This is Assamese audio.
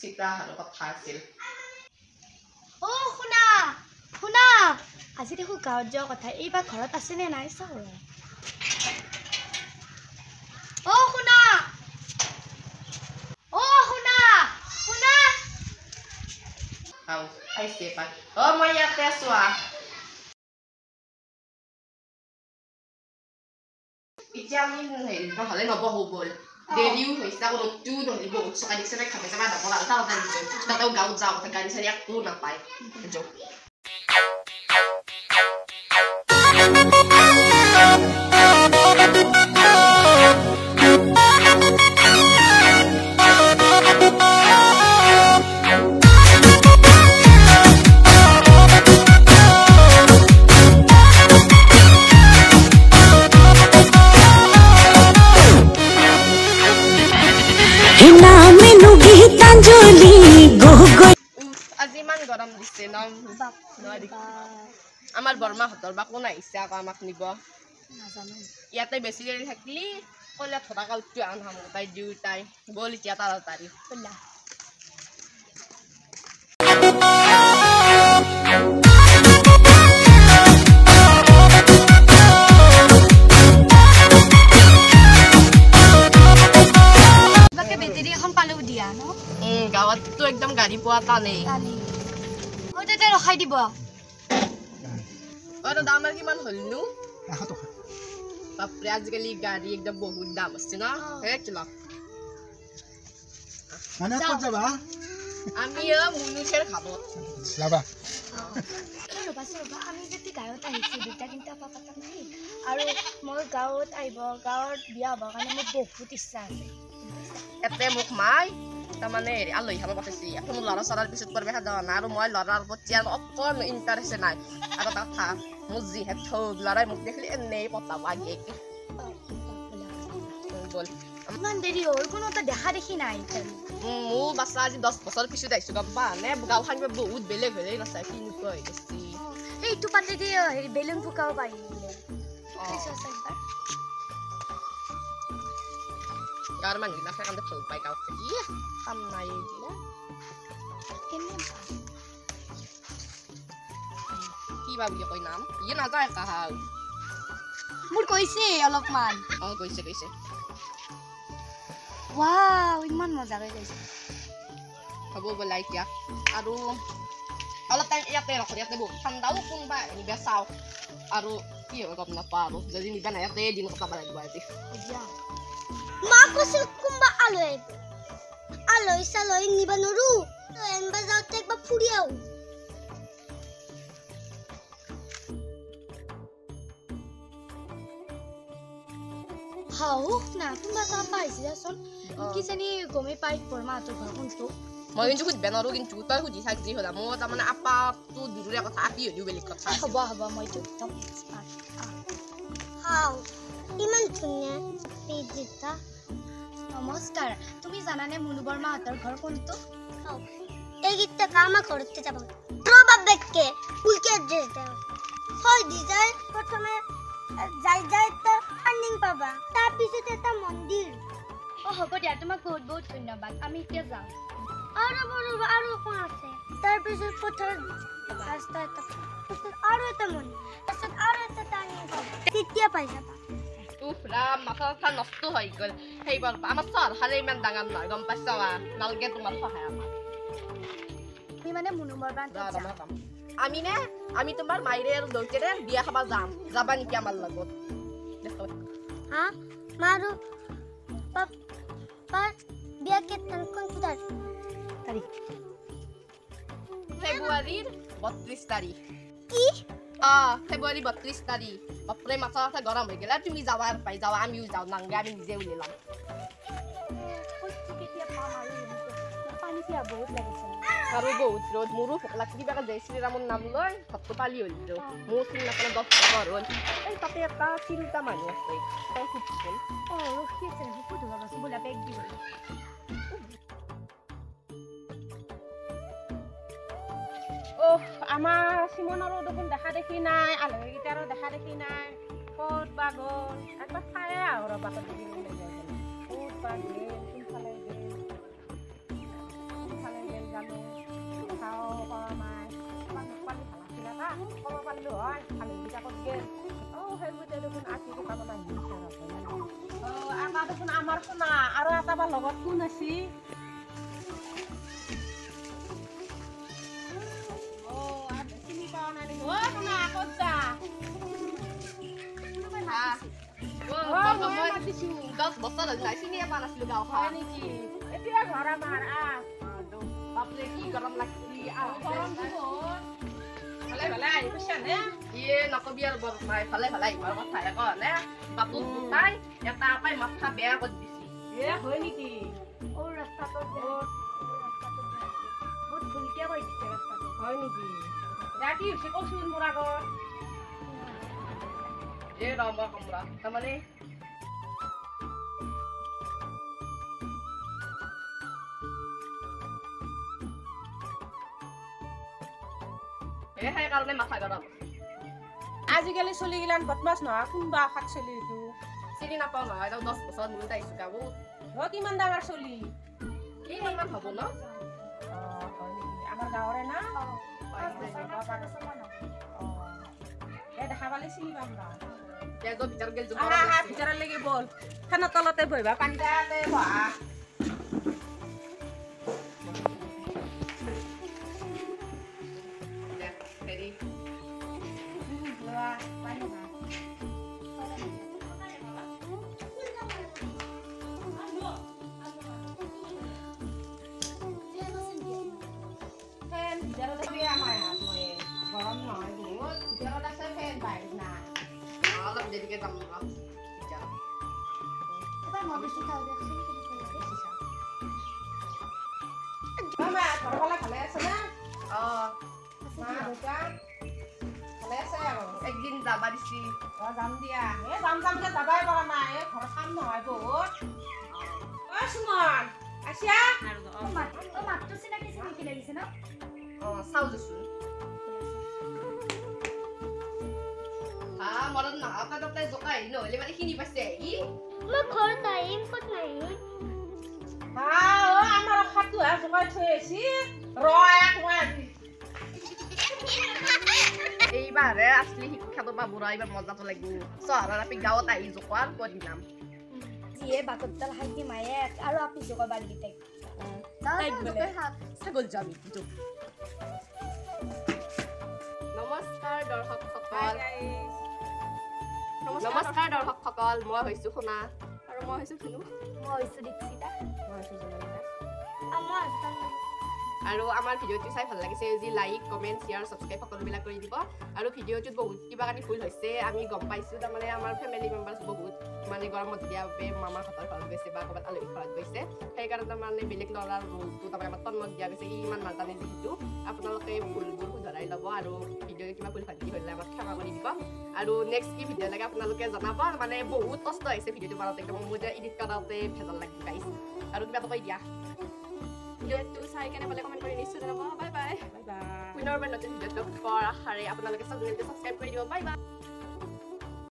চিতা আৰু কথা আছিল অ শুনা শুনা আজি দেখো গাঁৱত যোৱা কথা এইবাৰ ঘৰত আছে নে নাই চাও অ শুনা শুনা আও আইছে পাই অ মই ইয়াতে আছো এতিয়া আমি নহ'লে নবহো বল দেৰিও হৈছে আকৌ ৰ'দটো নহ'লে বহুত চকা দিছে নাই খাবে যাবা নকৰা তাতেও গাঁৱত যাওঁ গাড়ী চাড়ী একো নাপায় যাওঁ আজি ইমান গৰম দিছে ন আমাৰ বৰমাহঁতৰ বা কোন আহিছে আকৌ আমাক নিব ইয়াতে বেছি দেৰি থাকিলি কলে ধৰা কাউটো আন তাই দুয়োটাই বল এতিয়া তাড়াতাড়ি গাঁৱততো একদম গাড়ী পোৱা টানেই ৰখাই দিব দাদা আমাৰ কিমান হ'লনো 100 টকা বাপৰে আজিকালি গাড়ী একদম বহুত দাম আছে ন চলা মানে ক'ত যাবা আমি মুনুখেৰ খাব যাবা আমি যদি গাঁৱত আহিছো দুটা তিনিটা পাতা নাই আৰু মই গাঁৱত আহিব গাঁৱত বিয়া হ'বৰ কাৰণে মোৰ বহুত ইচ্ছা আছে এতে মোক মাই তাৰমানে আলহী খাব পাতিছে কোনো ল'ৰা চৰাৰ পিছত কৰিব যোৱা নাই আৰু মই ল'ৰাৰ প্ৰতি অকণ ইণ্টাৰেষ্ট নাই আৰু এটা কথা মোৰ যিহেতু ল'ৰাই মোক দেখিলে এনেই পতাব আগে ইমান দেৰি হ'ল কোনো এটা দেখা দেখি নাই মোৰ বাচ্চা আজি 10 বছৰ পিছত আহিছো গম পা নে গাঁওখন বহুত বেলেগ হ'লেই নাচায় কেনেকুৱা হৈ গৈছে সেইটো পাতে দি হেৰি বেলুন ফুকাব পাৰি গাঁৱৰ মানুহবিলাকে কাৰণে ভাল পাই গাঁৱত থাকি কাম নাই এইবিলাক কি বা বুলি কয় নাম ই নাযায় কাহাও মোৰ কৈছে অলপমান কৈছে ৱাও ইমান মজাকৈ কৈছে হ'ব বলা এতিয়া আৰু অলপ টাইম ইয়াতে ৰখো ইয়াতে বহুত ঠাণ্ডাও কোনোবা নিবা চাওঁ আৰু কি হয় গম নাপাওঁ আৰু যদি নিবা নাই ইয়াতে দিন কটাব লাগিব আজি মা কৈছিল কোনোবা আলহী চালহী নিবা নৰো এনবা যাওঁতে একবাৰ ফুৰি আহো না কোনোবা এটা পাইছিলাচোন কিজানি গমেই পাই বৰমাহঁতৰ ঘৰ কোনটো মই কিন্তু সুধিব নোৱাৰো কিন্তু তই সুধি চাক যি হ'লা মোৰ তাৰমানে আপাটো দূৰৰে কথা আপি হ'লেও বেলেগ কথা হ'ব মই এইটো ইমান ধুনীয়া পিজিতা নমস্কাৰ তুমি জানানে মুনু বৰমাহঁতৰ ঘৰ কোনটো এইগিটা কামা ঘৰতে যাব প্ৰবাবকে ফুলকে ড্ৰেছ দেও হয় ডিজাইন প্ৰথমে যাই তো আর্নিং পাবা তার পিছতে একটা মন্দির হ'ব দিয়া তোমাক বহুত বহুত ধন্যবাদ আমি এতিয়া যাও আৰু কোন আছে তাৰ পিছত পথৰ ৰাস্তা এটা আৰু এটা মন্দিৰ তাৰপিছত আৰু এটা আৰ্নিং পাবা তেতিয়া পাই যাবা ৰাম মাথা নষ্ট হৈ গ'ল সেইবাৰ আমাৰ চহৰ খালে ইমান ডাঙৰ নহয় গম পাইছা নালগে তোমাৰ সহায় আমাৰ আমি মানে মুনু বৰমাহঁতৰ আমি তোমাৰ মাইৰে আৰু দৌতেৰে বিয়া খাবা যাবা নেকি আমাৰ লগত মাৰো পাপাৰ বিয়া কেতিয়া কোনটো তাৰিখ ফেব্ৰুৱাৰীৰ 32 তাৰিখ কি ফেব্ৰুৱাৰী 32 তাৰিখ বাপৰে মাথা গৰম হৈ গ'ল তুমি যাবা পাই যাবা আমিও যাওঁ নাংগে আমি নিজে উলিয়াম বহুত লাগিছে আৰু বহুত ৰ'দ মোৰো ভোক লাগছে কিবা জয় শ্ৰীৰামৰ নাম লৈ ভাতটো পালি হ'ল মোৰ চিনি নাপালে 10 বছৰ হ'ল এই তাতে এটা তিনিটা মানুহ আছে তই সুধচোন ৰখি আছে সুধ বোলা বেগ দিব আমাৰ চিমনৰো দেখোন দেখা দেখি নাই আলহীকেইটাৰো দেখা দেখি নাই ক'ত বা গ'ল একবাৰ চাই আহো ৰ'বা ক'ত বা গ'ল কোনফালে গ'ল দেখোন আকি দোকানত আহি এটা দেখোন আমাৰ সোণা আৰু এটা বা লগত কোন আছে চিনি পাওঁ নাই নেকি সোণা ক'ত যা দহ বছৰ হৈ চিনিয়ে পোৱা নাছিলো গাঁওখন নেকি এতিয়া ঘৰ আমাৰ বাপৰে কি গৰম লাগছি গৰম ভালে ভালে আহি পাইছা নে ইয়ে নকবি আৰু বৰ ভালে ভালে আহিবৰ কথা একো নে বাপুত গোটাই এটা পাই মাথা বেয়া কৰি দিছি হয় নেকি ৰাস্তাটো বহুত ভুলকে কৰি দিছে ৰাস্তাটো হয় নেকি ৰাতি হৈছে কচোন মোৰ আগত ৰম কমৰা তাৰমানে সেইকাৰণে মাথা গৰম আজিকালি চলিগিলান বদমাছ নহয় কোনবা শাক চলি এইটো চিনি নাপাওঁ নহয় 10 বছৰ মূৰত আহিছো গাঁৱত কিমান ডাঙৰ চলি কিমানমান হ'ব ন আমাৰ গাঁৱৰে না দেখা পালে চিনি পাম ভিতৰলৈকে বল ফেনৰ তলতে বহিবা পানীতে বহা দেৰিকে যাম ভালে আছে না একদিন যাবা দিছি যাম দিয়া যামকে যাবাই পৰা নাই ঘৰ কাম নহয় বহুত সুমন আছিয়া মাতটো চিনাকি চিনাকি লাগিছে ন চাও দেচোন মনত নহয় তাতে জোকাই নহ'লে মানে কিনি পাইছে মই ঘৰত আহিম ক'ত নাহিম আমাৰ খাটো জোকাই থৈ আছি এইবাৰে আছলি শিক্ষাটো পাব এইবাৰ মজাটো লাগিব চহৰৰ আপি গাঁৱত আহি জোকোৱাৰ কৰি নাম যিয়ে বাকতডাল হাইকি মায়ে আৰু আপি জোকা বালগিটাই ছাগল যাবি নমস্কাৰ দৰ্শকসকল মই হৈছো সোণা আৰু মই হৈছো ধুনু মই হৈছো দীক্ষিতা মই হৈছো জনমিতা আৰু আমাৰ ভিডিঅ'টো চাই ভাল লাগিছে যদি লাইক কমেণ্ট শ্বেয়াৰ ছাবস্ক্ৰাইব সকলোবিলাক কৰি দিব আৰু ভিডিঅ'টোত বহুত কিবা কানি ভুল হৈছে আমি গম পাইছোঁ তাৰমানে আমাৰ ফেমিলি মেম্বাৰ্ছ বহুত মানে গৰমত দিয়া বাবে মামাৰ হাতৰ ঘৰত গৈছে বা ক'ৰবাত আলহী ঘৰত গৈছে সেইকাৰণে তাৰমানে বেলেগ ল'ৰাৰ ৰোলটো তাৰমানে আমাৰ তন্মত দিয়া গৈছে ইমান নাজানে যিহেতু আপোনালোকে ভুলবোৰ শুধৰাই ল'ব আৰু ভিডিঅ'ত কিবা ভুল ভ্ৰান্তি হ'লে আমাক ক্ষমা কৰি দিব আৰু নেক্সট কি ভিডিঅ' লাগে আপোনালোকে জনাব মানে বহুত কষ্ট হৈছে ভিডিঅ'টো বনাওঁতে একদম মোৰ এতিয়া এডিট কৰাওঁতে ভেজাল লাগি গাইছে আৰু কিবা এটা কৈ দিয়া ভিডিঅ'টো চাই কেনে বোলে কমেণ্ট কৰি নিশ্চয় জনাব বাই বাই পুনৰ নতুন ভিডিঅ'টো পোৱাৰ আশাৰে আপোনালোকে ছাবস্ক্ৰাইব কৰি দিব বাই বাই